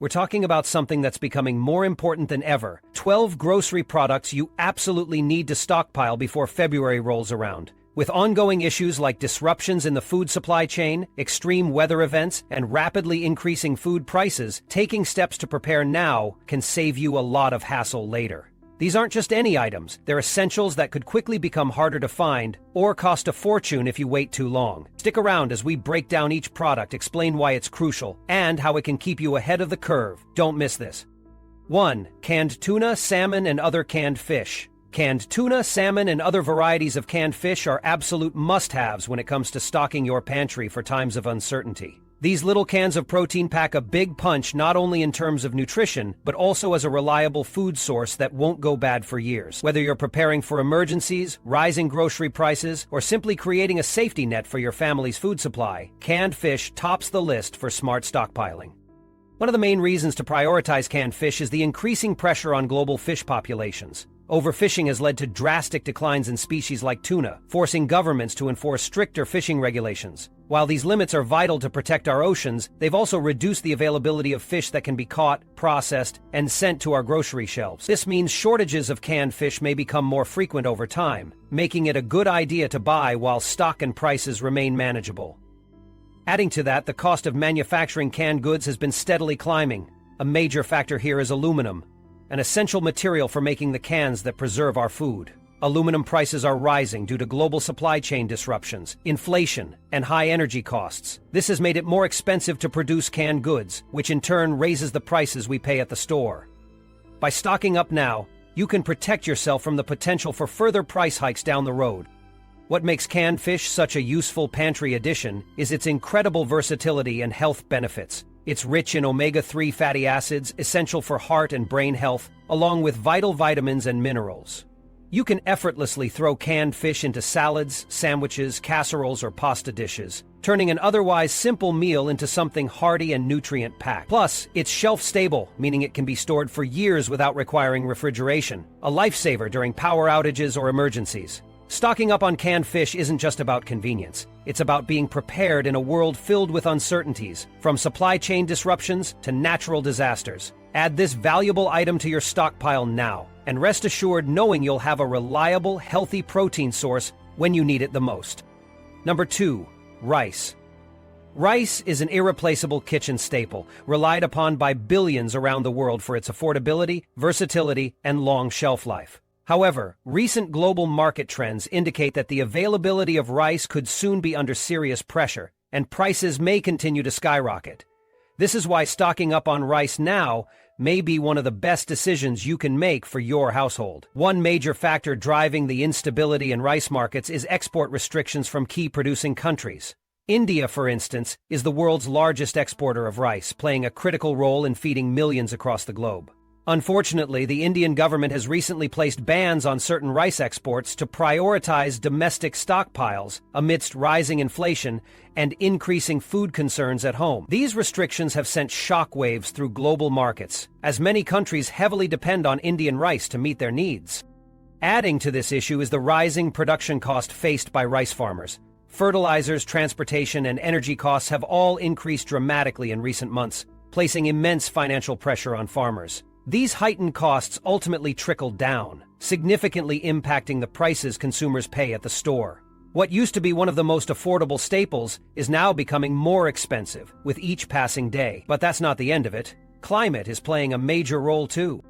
We're talking about something that's becoming more important than ever. 12 grocery products you absolutely need to stockpile before February rolls around. With ongoing issues like disruptions in the food supply chain, extreme weather events, and rapidly increasing food prices, taking steps to prepare now can save you a lot of hassle later. These aren't just any items, they're essentials that could quickly become harder to find or cost a fortune if you wait too long. Stick around as we break down each product, explain why it's crucial, and how it can keep you ahead of the curve. Don't miss this. 1. Canned tuna, salmon, and other canned fish. Canned tuna, salmon, and other varieties of canned fish are absolute must-haves when it comes to stocking your pantry for times of uncertainty. These little cans of protein pack a big punch not only in terms of nutrition, but also as a reliable food source that won't go bad for years. Whether you're preparing for emergencies, rising grocery prices, or simply creating a safety net for your family's food supply, canned fish tops the list for smart stockpiling. One of the main reasons to prioritize canned fish is the increasing pressure on global fish populations. Overfishing has led to drastic declines in species like tuna, forcing governments to enforce stricter fishing regulations. While these limits are vital to protect our oceans, they've also reduced the availability of fish that can be caught, processed, and sent to our grocery shelves. This means shortages of canned fish may become more frequent over time, making it a good idea to buy while stock and prices remain manageable. Adding to that, the cost of manufacturing canned goods has been steadily climbing. A major factor here is aluminum, an essential material for making the cans that preserve our food. Aluminum prices are rising due to global supply chain disruptions, inflation, and high energy costs. This has made it more expensive to produce canned goods, which in turn raises the prices we pay at the store. By stocking up now, you can protect yourself from the potential for further price hikes down the road. What makes canned fish such a useful pantry addition is its incredible versatility and health benefits. It's rich in omega-3 fatty acids, essential for heart and brain health, along with vital vitamins and minerals. You can effortlessly throw canned fish into salads, sandwiches, casseroles, or pasta dishes, turning an otherwise simple meal into something hearty and nutrient-packed. Plus, it's shelf-stable, meaning it can be stored for years without requiring refrigeration, a lifesaver during power outages or emergencies. Stocking up on canned fish isn't just about convenience. It's about being prepared in a world filled with uncertainties, from supply chain disruptions to natural disasters. Add this valuable item to your stockpile now, and rest assured knowing you'll have a reliable, healthy protein source when you need it the most. Number 2. Rice. Rice is an irreplaceable kitchen staple, relied upon by billions around the world for its affordability, versatility, and long shelf life. However, recent global market trends indicate that the availability of rice could soon be under serious pressure, and prices may continue to skyrocket. This is why stocking up on rice now may be one of the best decisions you can make for your household. One major factor driving the instability in rice markets is export restrictions from key producing countries. India, for instance, is the world's largest exporter of rice, playing a critical role in feeding millions across the globe. Unfortunately, the Indian government has recently placed bans on certain rice exports to prioritize domestic stockpiles amidst rising inflation and increasing food concerns at home. These restrictions have sent shockwaves through global markets, as many countries heavily depend on Indian rice to meet their needs. Adding to this issue is the rising production cost faced by rice farmers. Fertilizers, transportation, and energy costs have all increased dramatically in recent months, placing immense financial pressure on farmers. These heightened costs ultimately trickle down, significantly impacting the prices consumers pay at the store. What used to be one of the most affordable staples is now becoming more expensive with each passing day. But that's not the end of it. Climate is playing a major role too.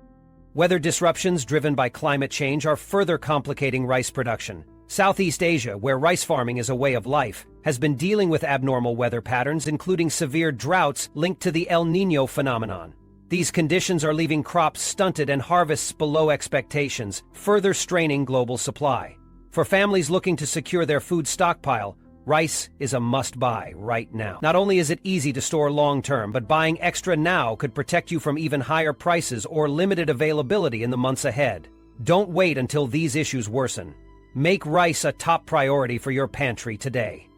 Weather disruptions driven by climate change are further complicating rice production. Southeast Asia, where rice farming is a way of life, has been dealing with abnormal weather patterns, including severe droughts linked to the El Niño phenomenon. These conditions are leaving crops stunted and harvests below expectations, further straining global supply. For families looking to secure their food stockpile, rice is a must-buy right now. Not only is it easy to store long-term, but buying extra now could protect you from even higher prices or limited availability in the months ahead. Don't wait until these issues worsen. Make rice a top priority for your pantry today.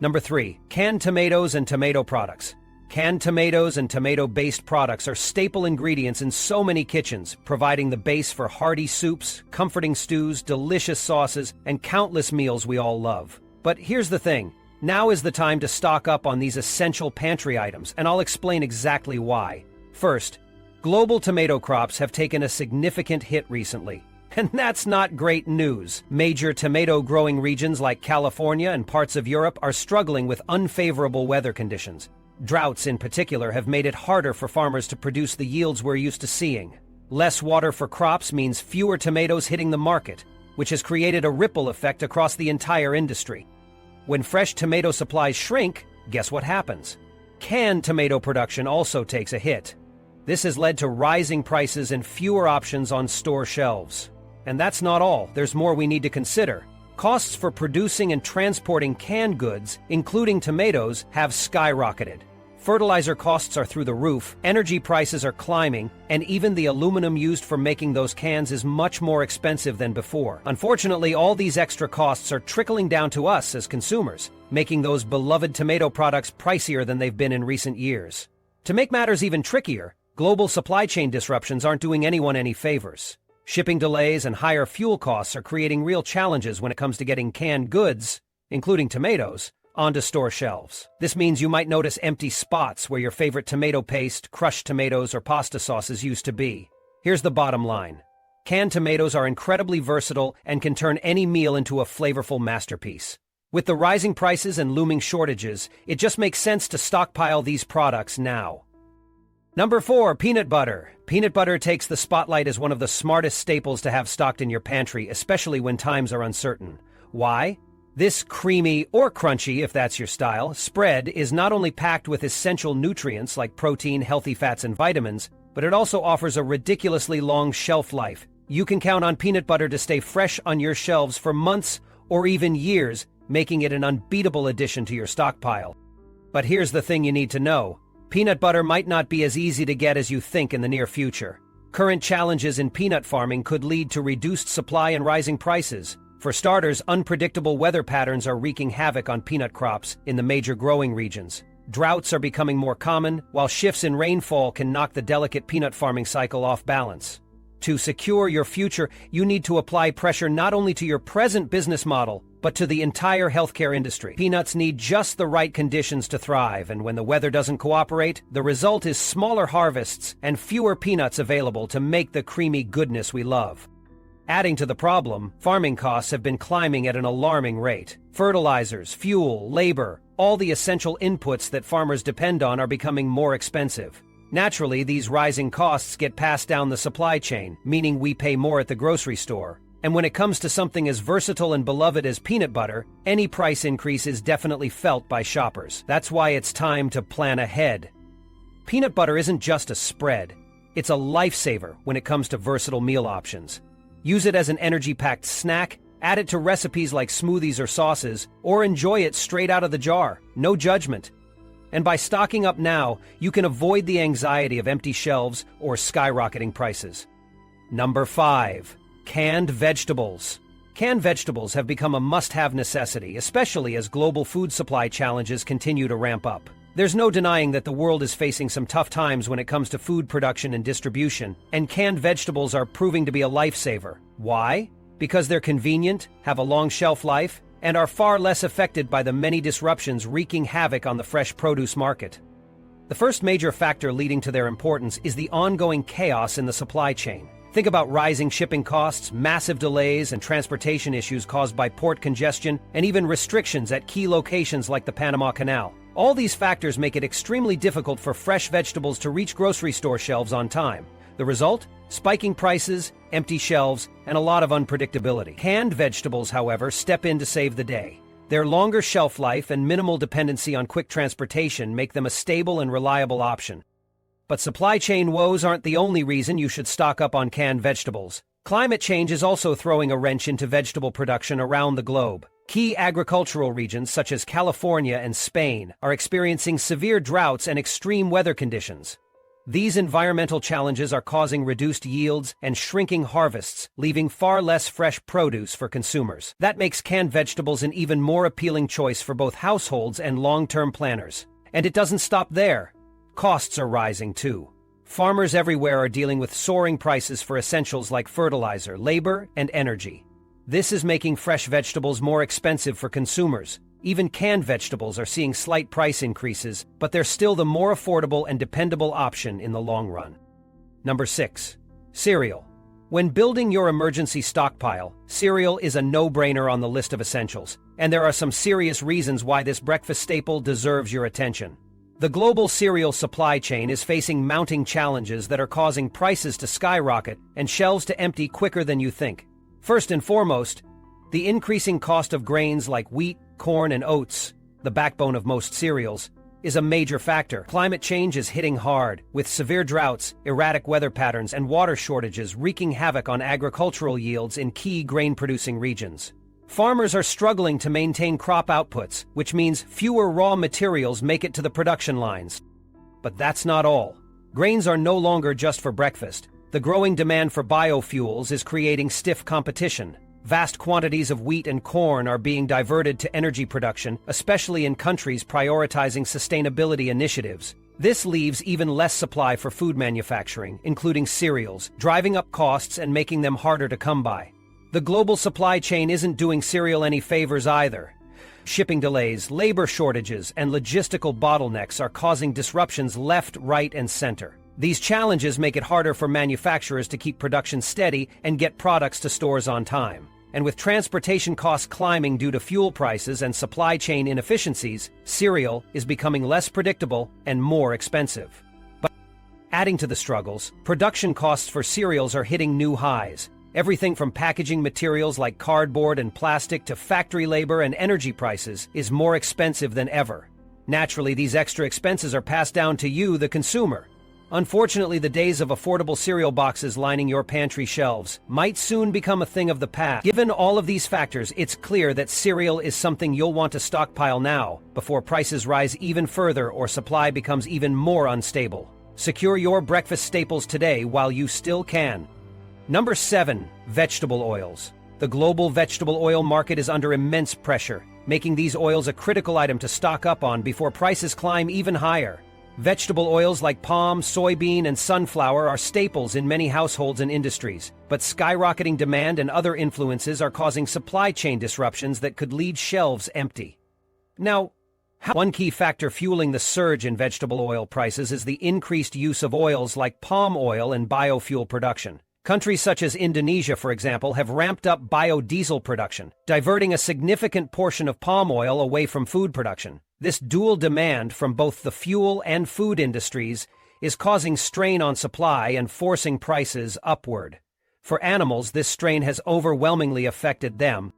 Number 3. Canned tomatoes and tomato products. Canned tomatoes and tomato-based products are staple ingredients in so many kitchens, providing the base for hearty soups, comforting stews, delicious sauces, and countless meals we all love. But here's the thing, Now is the time to stock up on these essential pantry items, and I'll explain exactly why. First, global tomato crops have taken a significant hit recently. And that's not great news. Major tomato-growing regions like California and parts of Europe are struggling with unfavorable weather conditions. Droughts in particular have made it harder for farmers to produce the yields we're used to seeing. Less water for crops means fewer tomatoes hitting the market, which has created a ripple effect across the entire industry. When fresh tomato supplies shrink, guess what happens? Canned tomato production also takes a hit. This has led to rising prices and fewer options on store shelves. And that's not all. There's more we need to consider. Costs for producing and transporting canned goods, including tomatoes, have skyrocketed. Fertilizer costs are through the roof, energy prices are climbing, and even the aluminum used for making those cans is much more expensive than before. Unfortunately, all these extra costs are trickling down to us as consumers, making those beloved tomato products pricier than they've been in recent years. To make matters even trickier, global supply chain disruptions aren't doing anyone any favors. Shipping delays and higher fuel costs are creating real challenges when it comes to getting canned goods, including tomatoes, onto store shelves. This means you might notice empty spots where your favorite tomato paste, crushed tomatoes, or pasta sauces used to be. Here's the bottom line. Canned tomatoes are incredibly versatile and can turn any meal into a flavorful masterpiece. With the rising prices and looming shortages, it just makes sense to stockpile these products now. Number 4, peanut butter. Peanut butter takes the spotlight as one of the smartest staples to have stocked in your pantry, especially when times are uncertain. Why? This creamy, or crunchy if that's your style, spread is not only packed with essential nutrients like protein, healthy fats, and vitamins, but it also offers a ridiculously long shelf life. You can count on peanut butter to stay fresh on your shelves for months or even years, making it an unbeatable addition to your stockpile. But here's the thing you need to know. Peanut butter might not be as easy to get as you think in the near future. Current challenges in peanut farming could lead to reduced supply and rising prices. For starters, unpredictable weather patterns are wreaking havoc on peanut crops in the major growing regions. Droughts are becoming more common, while shifts in rainfall can knock the delicate peanut farming cycle off balance. To secure your future, you need to apply pressure not only to your present business model, but to the entire healthcare industry. Peanuts need just the right conditions to thrive, and when the weather doesn't cooperate, the result is smaller harvests and fewer peanuts available to make the creamy goodness we love. Adding to the problem, farming costs have been climbing at an alarming rate. Fertilizers, fuel, labor, all the essential inputs that farmers depend on are becoming more expensive. Naturally, these rising costs get passed down the supply chain, meaning we pay more at the grocery store. And when it comes to something as versatile and beloved as peanut butter, any price increase is definitely felt by shoppers. That's why it's time to plan ahead. Peanut butter isn't just a spread. It's a lifesaver when it comes to versatile meal options. Use it as an energy-packed snack, add it to recipes like smoothies or sauces, or enjoy it straight out of the jar. No judgment. And by stocking up now, you can avoid the anxiety of empty shelves or skyrocketing prices. Number 5. Canned vegetables. Canned vegetables have become a must-have necessity, especially as global food supply challenges continue to ramp up. There's no denying that the world is facing some tough times when it comes to food production and distribution, and canned vegetables are proving to be a lifesaver. Why? Because they're convenient, have a long shelf life, and are far less affected by the many disruptions wreaking havoc on the fresh produce market. The first major factor leading to their importance is the ongoing chaos in the supply chain. Think about rising shipping costs, massive delays, and transportation issues caused by port congestion, and even restrictions at key locations like the Panama Canal. All these factors make it extremely difficult for fresh vegetables to reach grocery store shelves on time. The result? Spiking prices, empty shelves, and a lot of unpredictability. Canned vegetables, however, step in to save the day. Their longer shelf life and minimal dependency on quick transportation make them a stable and reliable option. But supply chain woes aren't the only reason you should stock up on canned vegetables. Climate change is also throwing a wrench into vegetable production around the globe. Key agricultural regions such as California and Spain are experiencing severe droughts and extreme weather conditions. These environmental challenges are causing reduced yields and shrinking harvests, leaving far less fresh produce for consumers. That makes canned vegetables an even more appealing choice for both households and long-term planners. And it doesn't stop there. Costs are rising too. Farmers everywhere are dealing with soaring prices for essentials like fertilizer, labor, and energy. This is making fresh vegetables more expensive for consumers, Even canned vegetables are seeing slight price increases, but they're still the more affordable and dependable option in the long run. Number 6. Cereal. When building your emergency stockpile, cereal is a no-brainer on the list of essentials, and there are some serious reasons why this breakfast staple deserves your attention. The global cereal supply chain is facing mounting challenges that are causing prices to skyrocket and shelves to empty quicker than you think. First and foremost, the increasing cost of grains like wheat, corn, and oats, the backbone of most cereals, is a major factor. Climate change is hitting hard, with severe droughts, erratic weather patterns, and water shortages wreaking havoc on agricultural yields in key grain-producing regions. Farmers are struggling to maintain crop outputs, which means fewer raw materials make it to the production lines. But that's not all. Grains are no longer just for breakfast. The growing demand for biofuels is creating stiff competition. Vast quantities of wheat and corn are being diverted to energy production, especially in countries prioritizing sustainability initiatives. This leaves even less supply for food manufacturing, including cereals, driving up costs and making them harder to come by. The global supply chain isn't doing cereal any favors either. Shipping delays, labor shortages, and logistical bottlenecks are causing disruptions left, right, and center. These challenges make it harder for manufacturers to keep production steady and get products to stores on time. And with transportation costs climbing due to fuel prices and supply chain inefficiencies, cereal is becoming less predictable and more expensive. But adding to the struggles, production costs for cereals are hitting new highs. Everything from packaging materials like cardboard and plastic to factory labor and energy prices is more expensive than ever. Naturally, these extra expenses are passed down to you, the consumer. Unfortunately, the days of affordable cereal boxes lining your pantry shelves might soon become a thing of the past. Given all of these factors, it's clear that cereal is something you'll want to stockpile now, before prices rise even further or supply becomes even more unstable. Secure your breakfast staples today while you still can. Number 7. Vegetable oils. The global vegetable oil market is under immense pressure, making these oils a critical item to stock up on before prices climb even higher. Vegetable oils like palm, soybean, and sunflower are staples in many households and industries, but skyrocketing demand and other influences are causing supply chain disruptions that could leave shelves empty. Now, one key factor fueling the surge in vegetable oil prices is the increased use of oils like palm oil in biofuel production. Countries such as Indonesia, for example, have ramped up biodiesel production, diverting a significant portion of palm oil away from food production. This dual demand from both the fuel and food industries is causing strain on supply and forcing prices upward. For animals, this strain has overwhelmingly affected them.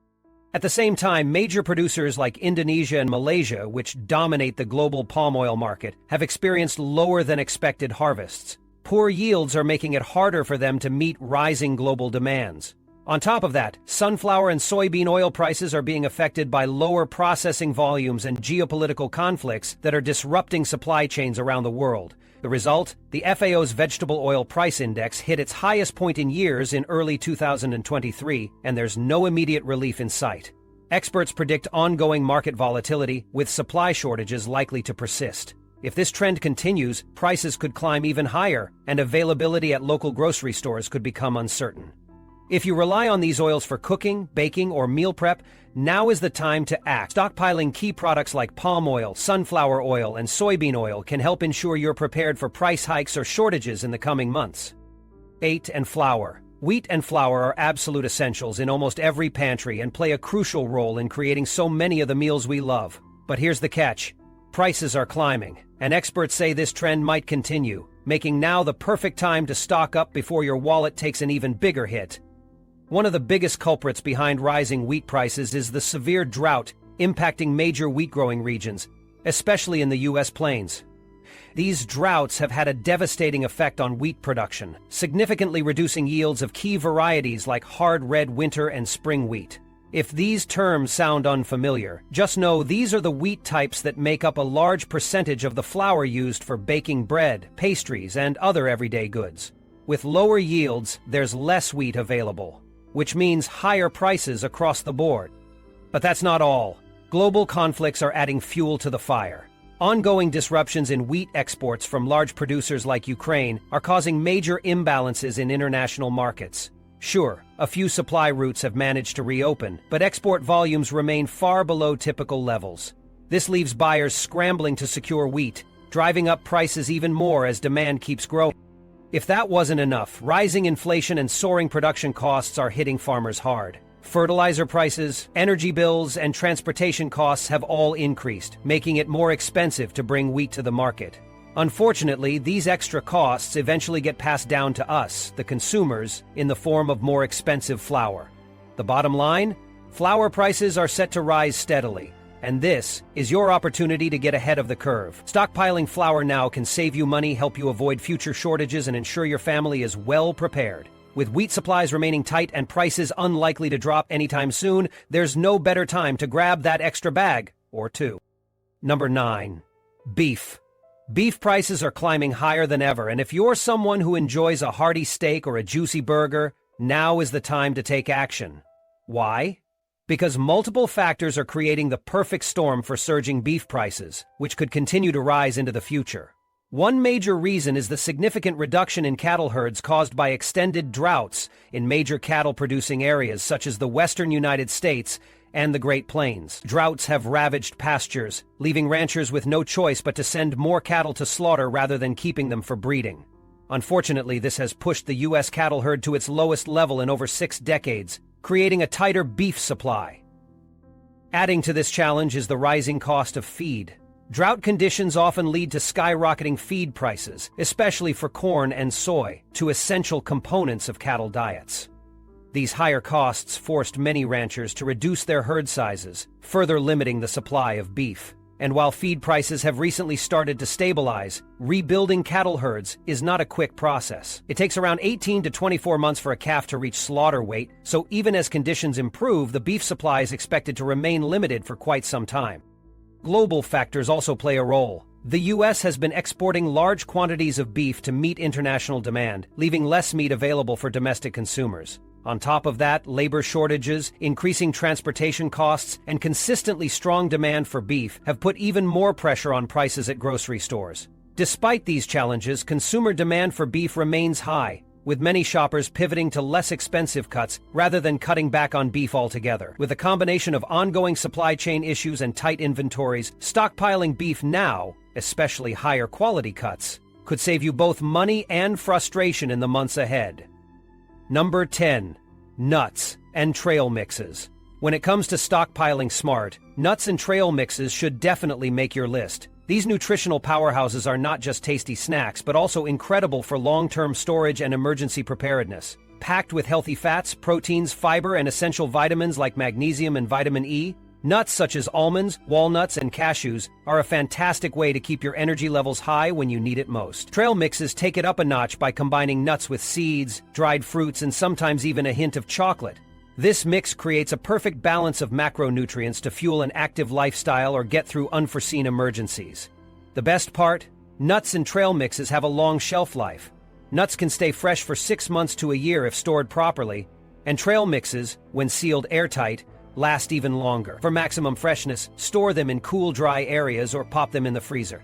At the same time, major producers like Indonesia and Malaysia, which dominate the global palm oil market, have experienced lower than expected harvests. Poor yields are making it harder for them to meet rising global demands. On top of that, sunflower and soybean oil prices are being affected by lower processing volumes and geopolitical conflicts that are disrupting supply chains around the world. The result? The FAO's Vegetable Oil Price Index hit its highest point in years in early 2023, and there's no immediate relief in sight. Experts predict ongoing market volatility, with supply shortages likely to persist. If this trend continues, prices could climb even higher, and availability at local grocery stores could become uncertain. If you rely on these oils for cooking, baking, or meal prep, now is the time to act. Stockpiling key products like palm oil, sunflower oil, and soybean oil can help ensure you're prepared for price hikes or shortages in the coming months. 8. And flour. Wheat and flour are absolute essentials in almost every pantry and play a crucial role in creating so many of the meals we love. But here's the catch. Prices are climbing, and experts say this trend might continue, making now the perfect time to stock up before your wallet takes an even bigger hit. One of the biggest culprits behind rising wheat prices is the severe drought impacting major wheat-growing regions, especially in the U.S. plains. These droughts have had a devastating effect on wheat production, significantly reducing yields of key varieties like hard red winter and spring wheat. If these terms sound unfamiliar, just know these are the wheat types that make up a large percentage of the flour used for baking bread, pastries, and other everyday goods. With lower yields, there's less wheat available, which means higher prices across the board. But that's not all. Global conflicts are adding fuel to the fire. Ongoing disruptions in wheat exports from large producers like Ukraine are causing major imbalances in international markets. Sure, a few supply routes have managed to reopen, but export volumes remain far below typical levels. This leaves buyers scrambling to secure wheat, driving up prices even more as demand keeps growing. If that wasn't enough, rising inflation and soaring production costs are hitting farmers hard. Fertilizer prices, energy bills, and transportation costs have all increased, making it more expensive to bring wheat to the market. Unfortunately, these extra costs eventually get passed down to us, the consumers, in the form of more expensive flour. The bottom line? Flour prices are set to rise steadily, and this is your opportunity to get ahead of the curve. Stockpiling flour now can save you money, help you avoid future shortages, and ensure your family is well prepared. With wheat supplies remaining tight and prices unlikely to drop anytime soon, there's no better time to grab that extra bag or two. Number 9. Beef. Beef prices are climbing higher than ever, and if you're someone who enjoys a hearty steak or a juicy burger, now is the time to take action. Why? Because multiple factors are creating the perfect storm for surging beef prices, which could continue to rise into the future. One major reason is the significant reduction in cattle herds caused by extended droughts in major cattle-producing areas such as the western United States and the Great Plains. Droughts have ravaged pastures, leaving ranchers with no choice but to send more cattle to slaughter rather than keeping them for breeding. Unfortunately, this has pushed the U.S. cattle herd to its lowest level in over 6 decades, creating a tighter beef supply. Adding to this challenge is the rising cost of feed. Drought conditions often lead to skyrocketing feed prices, especially for corn and soy, two essential components of cattle diets. These higher costs forced many ranchers to reduce their herd sizes, further limiting the supply of beef. And while feed prices have recently started to stabilize, rebuilding cattle herds is not a quick process. It takes around 18 to 24 months for a calf to reach slaughter weight, so even as conditions improve, the beef supply is expected to remain limited for quite some time. Global factors also play a role. The U.S. has been exporting large quantities of beef to meet international demand, leaving less meat available for domestic consumers. On top of that, labor shortages, increasing transportation costs, and consistently strong demand for beef have put even more pressure on prices at grocery stores. Despite these challenges, consumer demand for beef remains high, with many shoppers pivoting to less expensive cuts rather than cutting back on beef altogether. With a combination of ongoing supply chain issues and tight inventories, stockpiling beef now, especially higher quality cuts, could save you both money and frustration in the months ahead. Number 10. Nuts and trail mixes. When it comes to stockpiling smart, nuts and trail mixes should definitely make your list. These nutritional powerhouses are not just tasty snacks, but also incredible for long-term storage and emergency preparedness. Packed with healthy fats, proteins, fiber, and essential vitamins like magnesium and vitamin E, nuts such as almonds, walnuts, and cashews are a fantastic way to keep your energy levels high when you need it most. Trail mixes take it up a notch by combining nuts with seeds, dried fruits, and sometimes even a hint of chocolate. This mix creates a perfect balance of macronutrients to fuel an active lifestyle or get through unforeseen emergencies. The best part? Nuts and trail mixes have a long shelf life. Nuts can stay fresh for 6 months to a year if stored properly, and trail mixes, when sealed airtight, last even longer. For maximum freshness, store them in cool, dry areas or pop them in the freezer.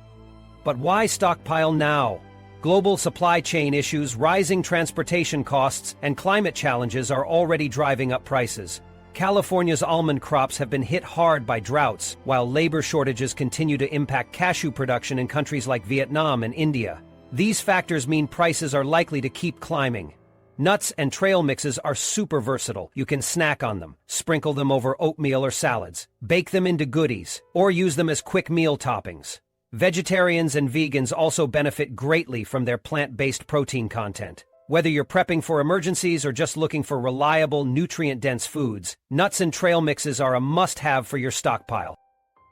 But why stockpile now? Global supply chain issues, rising transportation costs, and climate challenges are already driving up prices. California's almond crops have been hit hard by droughts, while labor shortages continue to impact cashew production in countries like Vietnam and India. These factors mean prices are likely to keep climbing. Nuts and trail mixes are super versatile. You can snack on them, sprinkle them over oatmeal or salads, bake them into goodies, or use them as quick meal toppings. Vegetarians and vegans also benefit greatly from their plant-based protein content. Whether you're prepping for emergencies or just looking for reliable, nutrient-dense foods, nuts and trail mixes are a must-have for your stockpile.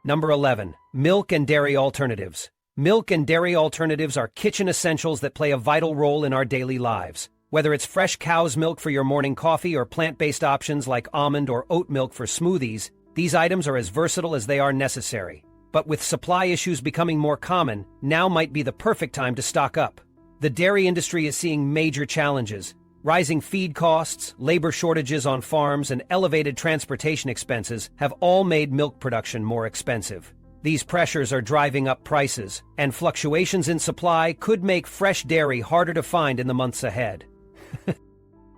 Number 11. Milk and dairy alternatives. Milk and dairy alternatives are kitchen essentials that play a vital role in our daily lives. Whether it's fresh cow's milk for your morning coffee or plant-based options like almond or oat milk for smoothies, these items are as versatile as they are necessary. But with supply issues becoming more common, now might be the perfect time to stock up. The dairy industry is seeing major challenges. Rising feed costs, labor shortages on farms, and elevated transportation expenses have all made milk production more expensive. These pressures are driving up prices, and fluctuations in supply could make fresh dairy harder to find in the months ahead.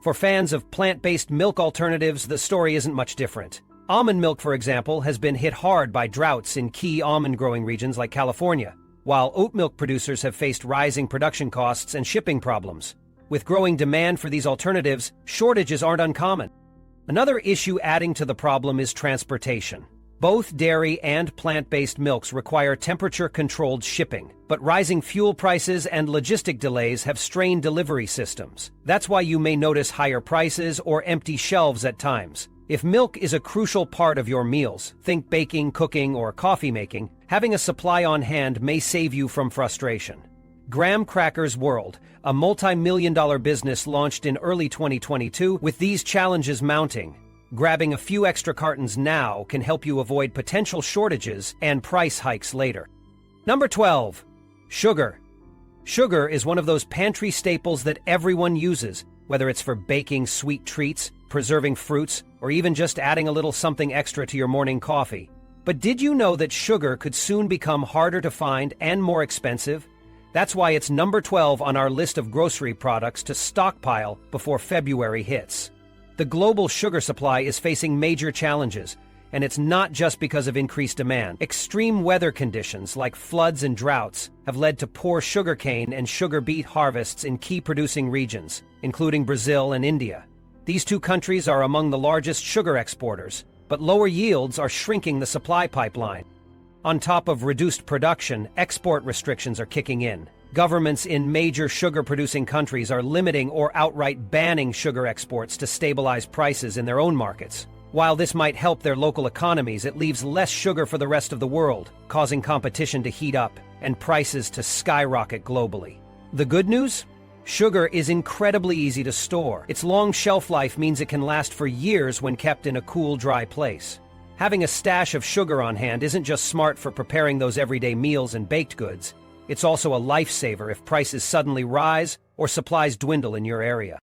For fans of plant-based milk alternatives, the story isn't much different. Almond milk, for example, has been hit hard by droughts in key almond-growing regions like California, while oat milk producers have faced rising production costs and shipping problems. With growing demand for these alternatives, shortages aren't uncommon. Another issue adding to the problem is transportation. Both dairy and plant-based milks require temperature-controlled shipping, but rising fuel prices and logistic delays have strained delivery systems. That's why you may notice higher prices or empty shelves at times. If milk is a crucial part of your meals, think baking, cooking, or coffee making, having a supply on hand may save you from frustration. Graham Cracker's World, a multi-million-dollar business launched in early 2022 with these challenges mounting. Grabbing a few extra cartons now can help you avoid potential shortages and price hikes later. Number 12. Sugar. Sugar is one of those pantry staples that everyone uses, whether it's for baking sweet treats, preserving fruits, or even just adding a little something extra to your morning coffee. But did you know that sugar could soon become harder to find and more expensive? That's why it's number 12 on our list of grocery products to stockpile before February hits. The global sugar supply is facing major challenges, and it's not just because of increased demand. Extreme weather conditions like floods and droughts have led to poor sugarcane and sugar beet harvests in key producing regions, including Brazil and India. These two countries are among the largest sugar exporters, but lower yields are shrinking the supply pipeline. On top of reduced production, export restrictions are kicking in. Governments in major sugar-producing countries are limiting or outright banning sugar exports to stabilize prices in their own markets. While this might help their local economies, it leaves less sugar for the rest of the world, causing competition to heat up and prices to skyrocket globally. The good news? Sugar is incredibly easy to store. Its long shelf life means it can last for years when kept in a cool, dry place. Having a stash of sugar on hand isn't just smart for preparing those everyday meals and baked goods. It's also a lifesaver if prices suddenly rise or supplies dwindle in your area.